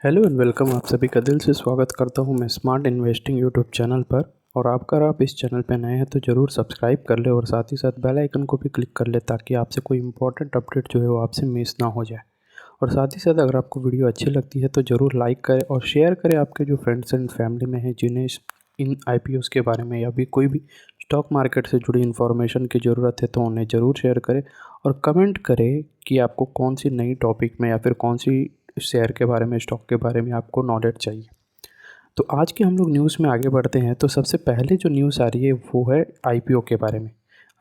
Hello and welcome. आप सभी का दिल से स्वागत करता हूं मैं स्मार्ट इन्वेस्टिंग यूट्यूब चैनल पर। और अगर आप इस चैनल पर नए हैं तो ज़रूर सब्सक्राइब कर ले और साथ ही साथ बेल आइकन को भी क्लिक कर ले ताकि आपसे कोई इंपॉर्टेंट अपडेट जो है वो आपसे मिस ना हो जाए। और साथ ही साथ अगर आपको वीडियो अच्छी लगती है तो ज़रूर लाइक करें और शेयर करें आपके जो फ्रेंड्स एंड फैमिली में हैं जिन्हें इन आईपीओस के बारे में या भी कोई भी स्टॉक मार्केट से जुड़ी इन्फॉर्मेशन की ज़रूरत है तो उन्हें ज़रूर शेयर करें। और कमेंट करें कि आपको कौन सी नई टॉपिक में या फिर कौन सी शेयर के बारे में, स्टॉक के बारे में आपको नॉलेज चाहिए। तो आज के हम लोग न्यूज़ में आगे बढ़ते हैं। तो सबसे पहले जो न्यूज़ आ रही है वो है आईपीओ के बारे में।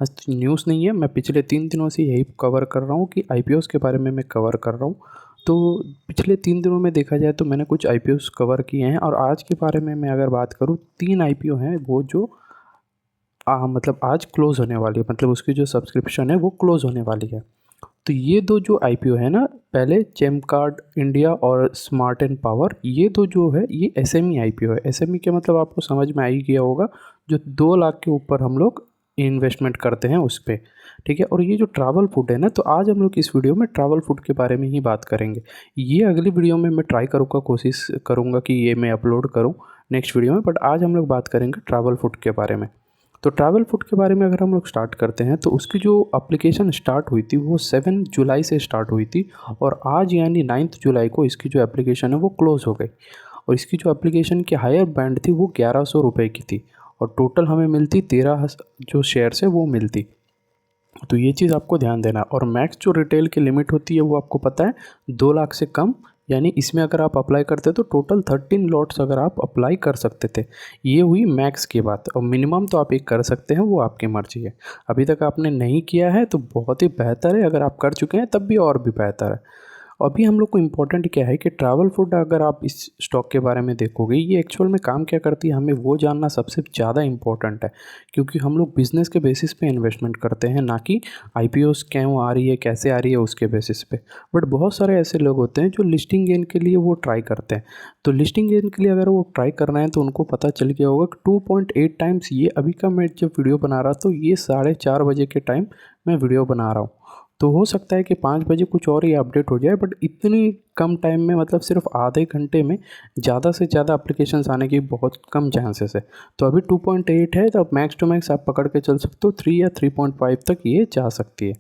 आज न्यूज़ नहीं है, मैं पिछले 3 दिनों से यही कवर कर रहा हूँ कि आईपीओस के बारे में मैं कवर कर रहा हूँ। तो पिछले 3 दिनों में देखा जाए तो मैंने कुछ आईपीओस कवर किए हैं और आज के बारे में मैं अगर बात करूँ 3 आईपीओ हैं वो जो मतलब आज क्लोज़ होने वाली है, मतलब उसकी जो सब्सक्रिप्शन है वो क्लोज़ होने वाली है। तो ये दो जो आईपीओ है ना, पहले जेम कार्ड इंडिया और स्मार्ट एंड पावर, ये दो जो है ये एसएमई आईपीओ है। एसएमई के मतलब आपको समझ में आ ही गया होगा, जो 2 लाख के ऊपर हम लोग इन्वेस्टमेंट करते हैं उस पर, ठीक है। और ये जो ट्रैवल फूड है ना, तो आज हम लोग इस वीडियो में ट्रैवल फूड के बारे में ही बात करेंगे। ये अगली वीडियो में मैं ट्राई करूँगा, कोशिश करूँगा कि ये मैं अपलोड करूँ नेक्स्ट वीडियो में, बट आज हम लोग बात करेंगे ट्रैवल फूड के बारे में। तो ट्रैवल फूड के बारे में अगर हम लोग स्टार्ट करते हैं तो उसकी जो एप्लीकेशन स्टार्ट हुई थी वो 7 जुलाई से स्टार्ट हुई थी और आज यानी 9 जुलाई को इसकी जो एप्लीकेशन है वो क्लोज़ हो गई। और इसकी जो एप्लीकेशन की हायर बैंड थी वो 1100 रुपये की थी और टोटल हमें मिलती 13 जो शेयर्स है वो मिलती। तो ये चीज़ आपको ध्यान देना। और मैक्स जो रिटेल की लिमिट होती है वो आपको पता है 2 लाख से कम, यानी इसमें अगर आप अप्लाई करते तो टोटल 13 लॉट्स अगर आप अप्लाई कर सकते थे। ये हुई मैक्स की बात। और मिनिमम तो आप एक कर सकते हैं, वो आपकी मर्ज़ी है। अभी तक आपने नहीं किया है तो बहुत ही बेहतर है, अगर आप कर चुके हैं तब भी और भी बेहतर है। अभी हम लोग को इम्पोर्टेंट क्या है कि ट्रैवल फूड अगर आप इस स्टॉक के बारे में देखोगे ये एक्चुअल में काम क्या करती है, हमें वो जानना सबसे ज़्यादा इम्पोर्टेंट है। क्योंकि हम लोग बिज़नेस के बेसिस पे इन्वेस्टमेंट करते हैं, ना कि आईपीओस क्यों आ रही है, कैसे आ रही है उसके बेसिस पे। बट बहुत सारे ऐसे लोग होते हैं जो लिस्टिंग गेन के लिए वो ट्राई करते हैं। तो लिस्टिंग गेन के लिए अगर वो ट्राई कर रहे हैं तो उनको पता चल गया होगा कि 2.8 टाइम्स, ये अभी का मैं जब वीडियो बना रहा तो ये 4:30 बजे के टाइम मैं वीडियो बना रहा हूँ। तो हो सकता है कि 5 बजे कुछ और ही अपडेट हो जाए, बट इतनी कम टाइम में, मतलब सिर्फ आधे घंटे में ज़्यादा से ज़्यादा एप्लीकेशंस आने की बहुत कम चांसेस है। तो अभी 2.8 है, तो अब मैक्स टू मैक्स आप पकड़ के चल सकते हो 3 या 3.5 तक ये जा सकती है,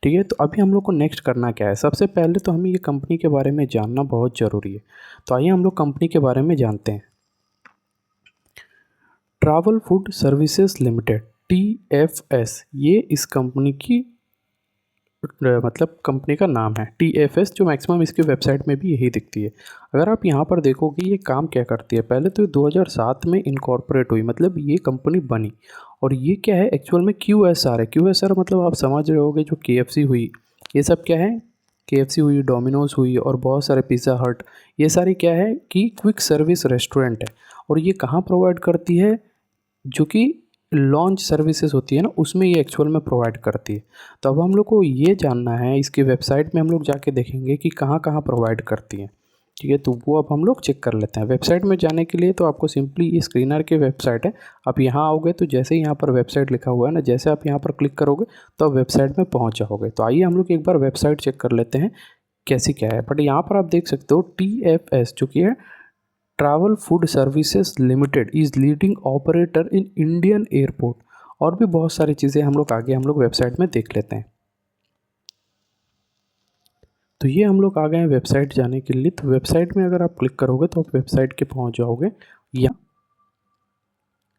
ठीक है। तो अभी हम लोग को नेक्स्ट करना क्या है, सबसे पहले तो हमें ये कंपनी के बारे में जानना बहुत ज़रूरी है। तो आइए हम लोग कंपनी के बारे में जानते हैं। Travel food services limited, TFS, ये इस कंपनी की मतलब कंपनी का नाम है। TFS, जो मैक्सिमम इसकी वेबसाइट में भी यही दिखती है। अगर आप यहाँ पर देखोगे ये काम क्या करती है, पहले तो 2007 में इनकॉर्पोरेट हुई, मतलब ये कंपनी बनी। और ये क्या है एक्चुअल में, QSR है। QSR मतलब आप समझ रहे होगे, जो KFC हुई, ये सब क्या है, KFC हुई, डोमिनोज हुई और बहुत सारे पिज़्ज़ा हट, ये सारी क्या है कि क्विक सर्विस रेस्टोरेंट है। और ये कहाँ प्रोवाइड करती है, जो कि लॉन्च सर्विसेज होती है ना, उसमें ये एक्चुअल में प्रोवाइड करती है। तो अब हम लोग को ये जानना है, इसकी वेबसाइट में हम लोग जाके देखेंगे कि कहाँ कहाँ प्रोवाइड करती हैं, ठीक है। तो वो अब हम लोग चेक कर लेते हैं। वेबसाइट में जाने के लिए तो आपको सिंपली, ये स्क्रीनर की वेबसाइट है, आप यहाँ आओगे तो जैसे ही यहाँ पर वेबसाइट लिखा हुआ है ना, जैसे आप यहाँ पर क्लिक करोगे तो आप वेबसाइट में पहुँच जाओगे। तो आइए हम लोग एक बार वेबसाइट चेक कर लेते हैं कैसी क्या है। बट यहाँ पर आप देख सकते हो TFS जो कि है travel food services limited is leading operator in Indian airport. और भी बहुत सारी चीज़ें हम लोग वेबसाइट में देख लेते हैं। तो ये हम लोग आ गए हैं वेबसाइट जाने के लिए। तो वेबसाइट में अगर आप क्लिक करोगे तो आप वेबसाइट के पहुंच जाओगे। या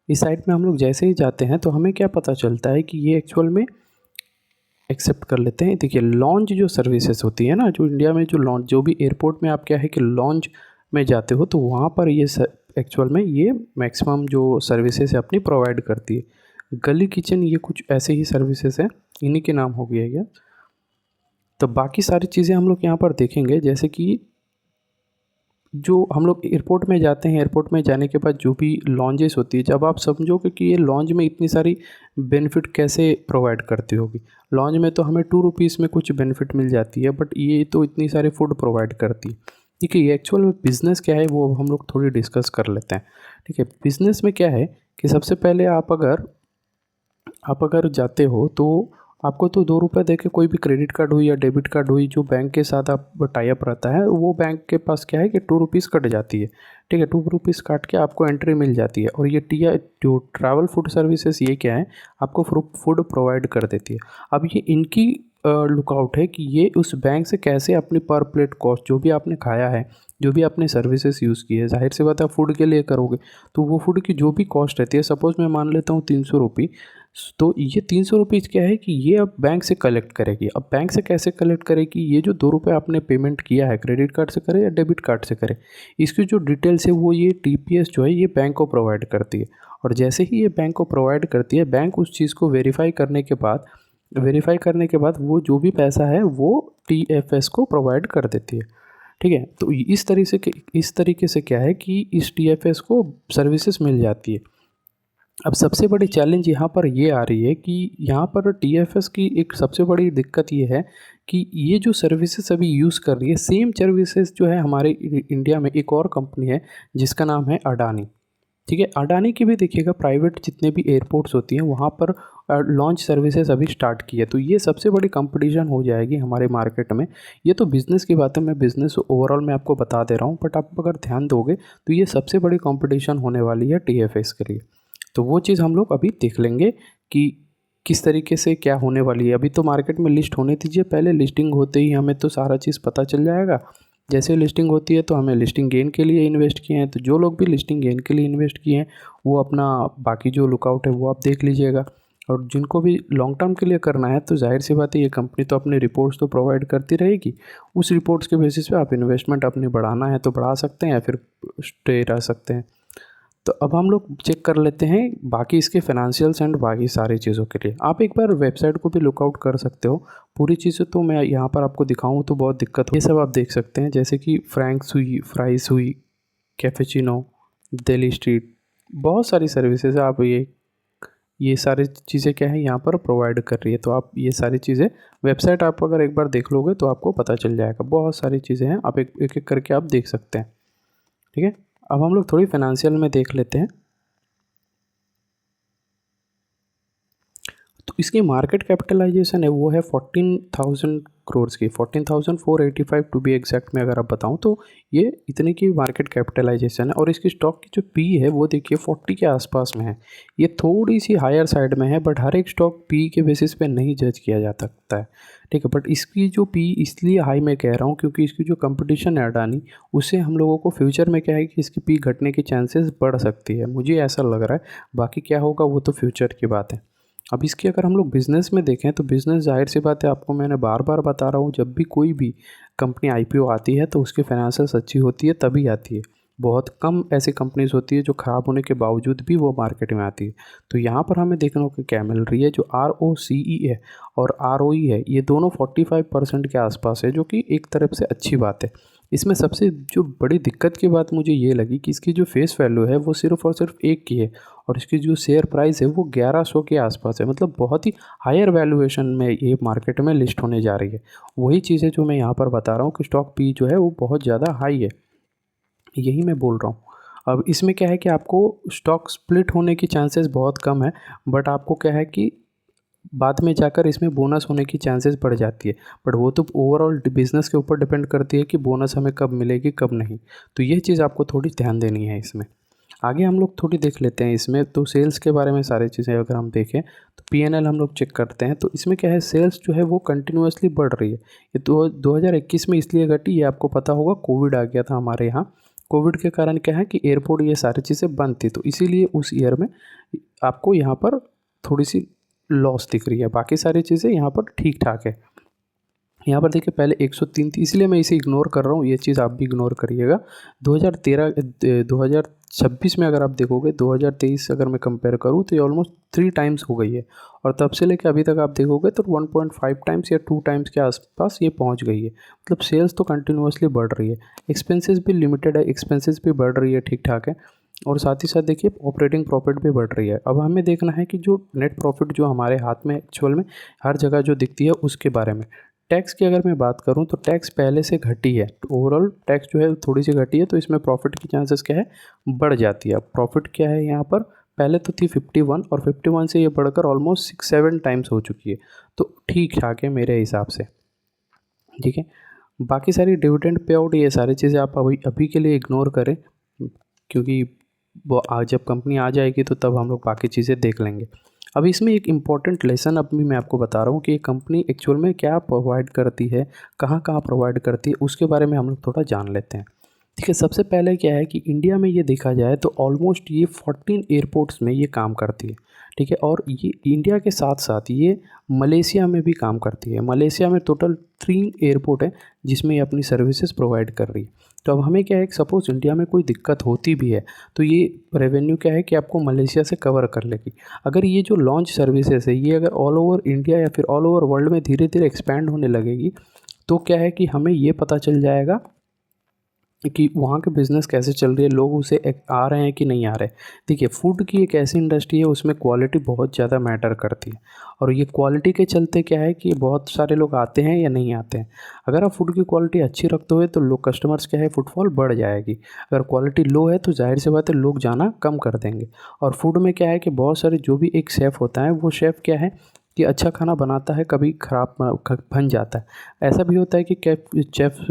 इस साइट में हम लोग जैसे ही जाते हैं तो हमें क्या पता चलता है कि ये एक्चुअल में एक्सेप्ट कर लेते हैं। देखिए, लॉन्च जो सर्विसेज होती है ना, जो इंडिया में जो लॉन्च, जो भी एयरपोर्ट में आप क्या है कि लॉन्च में जाते हो तो वहाँ पर ये एक्चुअल में ये मैक्सिमम जो सर्विसेज है अपनी प्रोवाइड करती है। गली किचन, ये कुछ ऐसे ही सर्विसेज हैं, इन्हीं के नाम हो गया है। तो बाकी सारी चीज़ें हम लोग यहाँ पर देखेंगे, जैसे कि जो हम लोग एयरपोर्ट में जाते हैं, एयरपोर्ट में जाने के बाद जो भी लॉन्जेस होती है, जब आप समझोगे कि ये लॉन्ज में इतनी सारी बेनिफिट कैसे प्रोवाइड करती होगी। लॉन्ज में तो हमें 2 रुपीज़ में कुछ बेनिफिट मिल जाती है, बट ये तो इतनी सारी फूड प्रोवाइड करती है। ठीक है, ये एक्चुअल में बिज़नेस क्या है वो हम लोग थोड़ी डिस्कस कर लेते हैं। ठीक है, बिज़नेस में क्या है कि सबसे पहले आप अगर जाते हो तो आपको तो 2 रुपये दे के कोई भी क्रेडिट कार्ड हुई या डेबिट कार्ड हुई जो बैंक के साथ आप टाई अप रहता है, वो बैंक के पास क्या है कि 2 रुपीज़ कट जाती है। ठीक है, 2 रुपीज़ काट के आपको एंट्री मिल जाती है। और ये जो ट्रैवल फूड सर्विसेज ये क्या है, आपको फूड प्रोवाइड कर देती है। अब ये इनकी लुकआउट है कि ये उस बैंक से कैसे अपनी पर प्लेट कॉस्ट जो भी आपने खाया है, जो भी आपने सर्विसेज यूज़ की है, ज़ाहिर सी बात है फूड के लिए करोगे, तो वो फूड की जो भी कॉस्ट रहती है, सपोज़ मैं मान लेता हूँ 300 रुपये, तो ये 300 रुपीज़ क्या है कि ये अब बैंक से कलेक्ट करेगी। अब बैंक से कैसे कलेक्ट करेगी, ये जो 2 रुपये आपने पेमेंट किया है, क्रेडिट कार्ड से करे या डेबिट कार्ड से करे, इसकी जो डिटेल्स है वो ये टीपीएस जो है ये बैंक को प्रोवाइड करती है। और जैसे ही ये बैंक को प्रोवाइड करती है, बैंक उस चीज़ को वेरीफाई करने के बाद वो जो भी पैसा है वो टीएफएस को प्रोवाइड कर देती है। ठीक है, तो इस तरीके से क्या है कि इस टीएफएस को सर्विसेज मिल जाती है। अब सबसे बड़ी चैलेंज यहाँ पर ये आ रही है कि यहाँ पर टीएफएस की एक सबसे बड़ी दिक्कत ये है कि ये जो सर्विसेज अभी यूज़ कर रही है, सेम सर्विसेज जो है हमारे इंडिया में एक और कंपनी है जिसका नाम है अडानी। ठीक है, अडानी की भी देखिएगा प्राइवेट जितने भी एयरपोर्ट्स होती हैं वहाँ पर लॉन्च सर्विसेज अभी स्टार्ट की है। तो ये सबसे बड़ी कंपटीशन हो जाएगी हमारे मार्केट में। ये तो बिज़नेस की बात है, मैं बिज़नेस ओवरऑल मैं आपको बता दे रहा हूँ, बट आप अगर ध्यान दोगे तो ये सबसे बड़ी कंपटीशन होने वाली है टीएफएस के लिए। तो वो चीज़ हम लोग अभी देख लेंगे कि किस तरीके से क्या होने वाली है। अभी तो मार्केट में लिस्ट होने दीजिए, पहले लिस्टिंग होते ही हमें तो सारा चीज़ पता चल जाएगा। जैसे लिस्टिंग होती है तो हमें लिस्टिंग गेन के लिए इन्वेस्ट किए हैं, तो जो लोग भी लिस्टिंग गेन के लिए इन्वेस्ट किए हैं वो अपना बाकी जो लुकआउट है वो आप देख लीजिएगा। और जिनको भी लॉन्ग टर्म के लिए करना है तो जाहिर सी बात है ये कंपनी तो अपनी रिपोर्ट्स तो प्रोवाइड करती रहेगी, उस रिपोर्ट्स के बेसिस पे आप इन्वेस्टमेंट अपनी बढ़ाना है तो बढ़ा सकते हैं या फिर स्टे रह सकते हैं। तो अब हम लोग चेक कर लेते हैं बाकी इसके फाइनेंशियल्स एंड बाकी सारी चीज़ों के लिए। आप एक बार वेबसाइट को भी लुकआउट कर सकते हो। पूरी चीज़ें तो मैं यहाँ पर आपको दिखाऊँ तो बहुत दिक्कत हो, ये सब आप देख सकते हैं जैसे कि फ्रैंक्स हुई, फ्राइज़ हुई, कैफेचिनो, दिल्ली स्ट्रीट, बहुत सारी सर्विसेज आप ये सारी चीज़ें क्या है यहाँ पर प्रोवाइड कर रही है। तो आप ये सारी चीज़ें वेबसाइट आप अगर एक बार देख लोगे तो आपको पता चल जाएगा। बहुत सारी चीज़ें हैं, आप एक एक करके आप देख सकते हैं। ठीक है, अब हम लोग थोड़ी फाइनेंशियल में देख लेते हैं। तो इसकी मार्केट कैपिटलाइजेशन है वो है 14,000 करोड़ की, 14,485 टू बी एग्जैक्ट में अगर आप बताऊं तो ये इतने की मार्केट कैपिटलाइजेशन है। और इसकी स्टॉक की जो पी है वो देखिए 40 के आसपास में है। ये थोड़ी सी हायर साइड में है, बट हर एक स्टॉक पी के बेसिस पे नहीं जज किया जा सकता है। ठीक है, बट इसकी जो पी इसलिए हाई मैं कह रहा हूँ क्योंकि इसकी जो कंपटीशन है अडानी, उससे हम लोगों को फ्यूचर में क्या है कि इसकी पी घटने की चांसेस बढ़ सकती है, मुझे ऐसा लग रहा है। बाकी क्या होगा वो तो फ्यूचर की बात है। अब इसकी अगर हम लोग बिज़नेस में देखें तो बिज़नेस ज़ाहिर सी बात है, आपको मैंने बार बार बता रहा हूँ, जब भी कोई भी कंपनी आईपीओ आती है तो उसकी फाइनेंशियल्स अच्छी होती है तभी आती है। बहुत कम ऐसी कंपनीज होती है जो ख़राब होने के बावजूद भी वो मार्केट में आती है। तो यहाँ पर हमें देखने को क्या मिल रही है, जो ROCE है और ROE है, ये दोनों 45% के आसपास है, जो कि एक तरफ से अच्छी बात है। इसमें सबसे जो बड़ी दिक्कत की बात मुझे ये लगी कि इसकी जो फेस वैल्यू है वो सिर्फ़ और सिर्फ 1 की है, और इसकी जो शेयर प्राइस है वो 1100 के आसपास है। मतलब बहुत ही हायर वैल्यूएशन में ये मार्केट में लिस्ट होने जा रही है। वही चीज़ें जो मैं यहाँ पर बता रहा हूँ कि स्टॉक पी जो है वो बहुत ज़्यादा हाई है, यही मैं बोल रहा हूँ। अब इसमें क्या है कि आपको स्टॉक स्प्लिट होने की चांसेस बहुत कम है, बट आपको क्या है कि बाद में जाकर इसमें बोनस होने की चांसेस बढ़ जाती है। बट वो तो ओवरऑल बिज़नेस के ऊपर डिपेंड करती है कि बोनस हमें कब मिलेगी कब नहीं। तो ये चीज़ आपको थोड़ी ध्यान देनी है इसमें। आगे हम लोग थोड़ी देख लेते हैं इसमें, तो सेल्स के बारे में सारी चीज़ें अगर हम देखें तो पीएनएल हम लोग चेक करते हैं। तो इसमें क्या है, सेल्स जो है वो कंटिन्यूअसली बढ़ रही है। ये 2021 में इसलिए घटी, ये आपको पता होगा, कोविड आ गया था हमारे यहाँ। कोविड के कारण क्या है कि एयरपोर्ट ये सारी चीज़ें बंद थी, तो इसीलिए उस ईयर में आपको यहाँ पर थोड़ी सी लॉस दिख रही है। बाकी सारी चीज़ें यहाँ पर ठीक ठाक है। यहाँ पर देखिए पहले 103 थी, इसलिए मैं इसे इग्नोर कर रहा हूँ, ये चीज़ आप भी इग्नोर करिएगा। 2026 में अगर आप देखोगे, 2023 अगर मैं कंपेयर करूँ तो ये ऑलमोस्ट 3 टाइम्स हो गई है। और तब से लेकर अभी तक आप देखोगे तो 1.5 टाइम्स या 2 टाइम्स के आसपास ये पहुँच गई है। मतलब सेल्स तो कंटिन्यूसली बढ़ रही है। एक्सपेंसेस भी लिमिटेड है, एक्सपेंसेस भी बढ़ रही है, ठीक ठाक है। और साथ ही साथ देखिए ऑपरेटिंग प्रॉफिट भी बढ़ रही है। अब हमें देखना है कि जो नेट प्रॉफिट जो हमारे हाथ में एक्चुअल में हर जगह जो दिखती है उसके बारे में। टैक्स की अगर मैं बात करूं तो टैक्स पहले से घटी है, ओवरऑल टैक्स जो है थोड़ी सी घटी है, तो इसमें प्रॉफिट की चांसेस क्या है, बढ़ जाती है। अब प्रॉफिट क्या है यहाँ पर, पहले तो थी 51 और 51 से ये बढ़कर ऑलमोस्ट 6-7 टाइम्स हो चुकी है। तो ठीक ठाक है मेरे हिसाब से, ठीक है। बाकी सारी डिविडेंड पे आउट ये सारी चीज़ें आप अभी अभी के लिए इग्नोर करें, क्योंकि वो जब कंपनी आ जाएगी तो तब हम लोग बाकी चीज़ें देख लेंगे। अभी इसमें एक इम्पॉर्टेंट लेसन अभी मैं आपको बता रहा हूँ कि ये कंपनी एक्चुअल में क्या प्रोवाइड करती है, कहाँ कहाँ प्रोवाइड करती है, उसके बारे में हम लोग थोड़ा जान लेते हैं। ठीक है, सबसे पहले क्या है कि इंडिया में ये देखा जाए तो ऑलमोस्ट ये 14 एयरपोर्ट्स में ये काम करती है, ठीक है। और ये इंडिया के साथ साथ ये मलेशिया में भी काम करती है। मलेशिया में टोटल 3 एयरपोर्ट है जिसमें ये अपनी सर्विसेज प्रोवाइड कर रही है। तो अब हमें क्या है, सपोज़ इंडिया में कोई दिक्कत होती भी है तो ये रेवेन्यू क्या है कि आपको मलेशिया से कवर कर लेगी। अगर ये जो लॉन्च सर्विसेज है ये अगर ऑल ओवर इंडिया या फिर ऑल ओवर वर्ल्ड में धीरे धीरे एक्सपैंड होने लगेगी तो क्या है कि हमें ये पता चल जाएगा कि वहाँ के बिज़नेस कैसे चल रही है, लोग उसे आ रहे हैं कि नहीं आ रहे। देखिए, फूड की एक ऐसी इंडस्ट्री है उसमें क्वालिटी बहुत ज़्यादा मैटर करती है, और ये क्वालिटी के चलते क्या है कि बहुत सारे लोग आते हैं या नहीं आते हैं। अगर आप फूड की क्वालिटी अच्छी रखते हो तो लोग कस्टमर्स क्या है, फुटफॉल बढ़ जाएगी। अगर क्वालिटी लो है तो जाहिर सी बात है लोग जाना कम कर देंगे। और फूड में क्या है कि बहुत सारे जो भी एक शेफ़ होता है वो शेफ़ क्या है कि अच्छा खाना बनाता है, कभी ख़राब बन जाता है। ऐसा भी होता है कि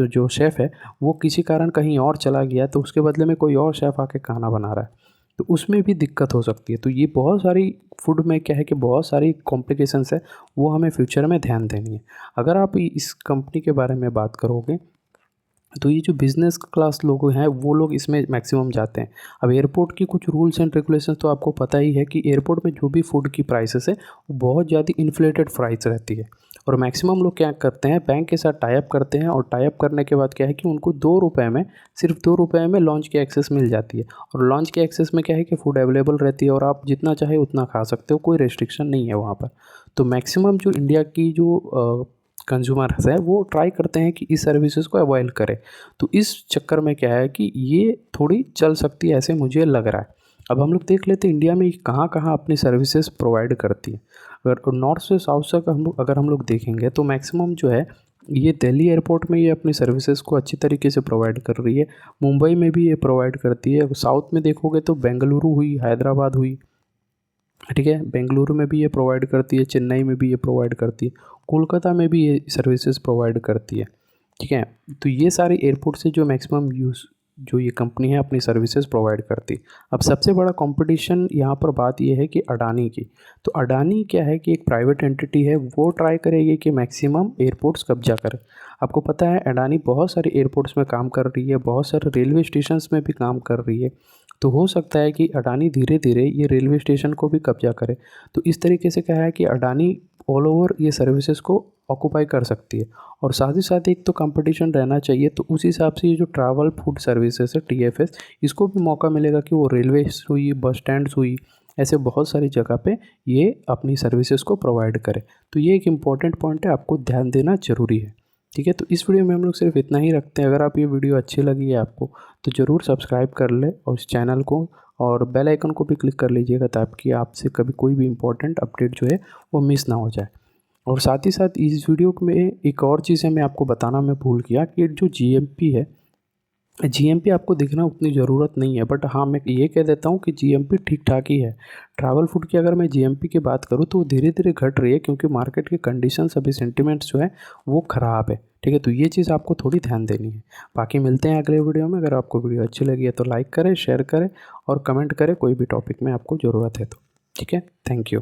जो शेफ़ है वो किसी कारण कहीं और चला गया तो उसके बदले में कोई और शेफ़ आके खाना बना रहा है, तो उसमें भी दिक्कत हो सकती है। तो ये बहुत सारी फूड में क्या है कि बहुत सारी कॉम्प्लिकेशंस है, वो हमें फ्यूचर में ध्यान देनी है। अगर आप इस कंपनी के बारे में बात करोगे तो ये जो बिज़नेस क्लास लोग हैं वो लोग इसमें मैक्सिमम जाते हैं। अब एयरपोर्ट की कुछ रूल्स एंड रेगुलेशंस तो आपको पता ही है कि एयरपोर्ट में जो भी फूड की प्राइसेस है वो बहुत ज़्यादा इन्फ्लेटेड प्राइस रहती है। और मैक्सिमम लोग क्या करते हैं, बैंक के साथ टाई अप करते हैं, और टाई अप करने के बाद क्या है कि उनको 2 रुपये में, सिर्फ 2 रुपये में लॉन्च की एक्सेस मिल जाती है। और लॉन्च के एक्सेस में क्या है कि फूड अवेलेबल रहती है और आप जितना चाहे उतना खा सकते हो, कोई रेस्ट्रिक्शन नहीं है वहाँ पर। तो मैक्सिमम जो इंडिया की जो कंज्यूमर्स है वो ट्राई करते हैं कि इस सर्विसेज को अवॉइड करें। तो इस चक्कर में क्या है कि ये थोड़ी चल सकती है, ऐसे मुझे लग रहा है। अब हम लोग देख लेते हैं इंडिया में कहाँ कहाँ अपनी सर्विसेज प्रोवाइड करती है। अगर नॉर्थ से साउथ से अगर हम लोग देखेंगे तो मैक्सिमम जो है ये दिल्ली एयरपोर्ट में ये अपनी सर्विसेज को अच्छी तरीके से प्रोवाइड कर रही है। मुंबई में भी ये प्रोवाइड करती है। साउथ में देखोगे तो बेंगलुरु हुई, हैदराबाद हुई, ठीक है, बेंगलुरु में भी ये प्रोवाइड करती है, चेन्नई में भी ये प्रोवाइड करती है, कोलकाता में भी ये सर्विसेज प्रोवाइड करती है, ठीक है। तो ये सारे एयरपोर्ट से जो मैक्सिमम यूज़ जो ये कंपनी है अपनी सर्विसेज प्रोवाइड करती है। अब सबसे बड़ा कंपटीशन यहाँ पर बात ये है कि अडानी की। तो अडानी क्या है कि एक प्राइवेट एंटिटी है, वो ट्राई करेगी कि मैक्सिमम एयरपोर्ट्स कब्जा करे। आपको पता है अडानी बहुत सारे एयरपोर्ट्स में काम कर रही है, बहुत सारे रेलवे स्टेशंस में भी काम कर रही है। तो हो सकता है कि अडानी धीरे धीरे ये रेलवे स्टेशन को भी कब्जा करे। तो इस तरीके से क्या है कि अडानी ऑल ओवर ये सर्विसेज को ऑक्यूपाई कर सकती है। और साथ ही साथ एक तो कंपटीशन रहना चाहिए, तो उस हिसाब से ये जो ट्रैवल फूड सर्विसेज है TFS, इसको भी मौका मिलेगा कि वो रेलवे हुई, बस स्टैंड्स हुई, ऐसे बहुत सारी जगह पे ये अपनी सर्विसेज को प्रोवाइड करे। तो ये एक इम्पॉर्टेंट पॉइंट है, आपको ध्यान देना ज़रूरी है, ठीक है। तो इस वीडियो में हम लोग सिर्फ इतना ही रखते हैं। अगर आप ये वीडियो अच्छी लगी है आपको तो ज़रूर सब्सक्राइब कर ले और इस चैनल को, और बेल आइकन को भी क्लिक कर लीजिएगा ताकि आपसे कभी कोई भी इम्पोर्टेंट अपडेट जो है वो मिस ना हो जाए। और साथ ही साथ इस वीडियो में एक और चीज़ है, मैं आपको बताना मैं भूल गया कि जो GMP है, GMP आपको दिखना उतनी ज़रूरत नहीं है, बट हाँ मैं ये कह देता हूँ कि GMP ठीक ठाक ही है। ट्रैवल फूड की अगर मैं GMP की बात करूँ तो वो धीरे धीरे घट रही है, क्योंकि मार्केट की कंडीशंस अभी सेंटिमेंट्स जो है वो ख़राब है, ठीक है। तो ये चीज़ आपको थोड़ी ध्यान देनी है। बाकी मिलते हैं अगले वीडियो में। अगर आपको वीडियो अच्छी लगी है तो लाइक करें, शेयर करें और कमेंट करें कोई भी टॉपिक में आपको ज़रूरत है तो, ठीक है। Thank you.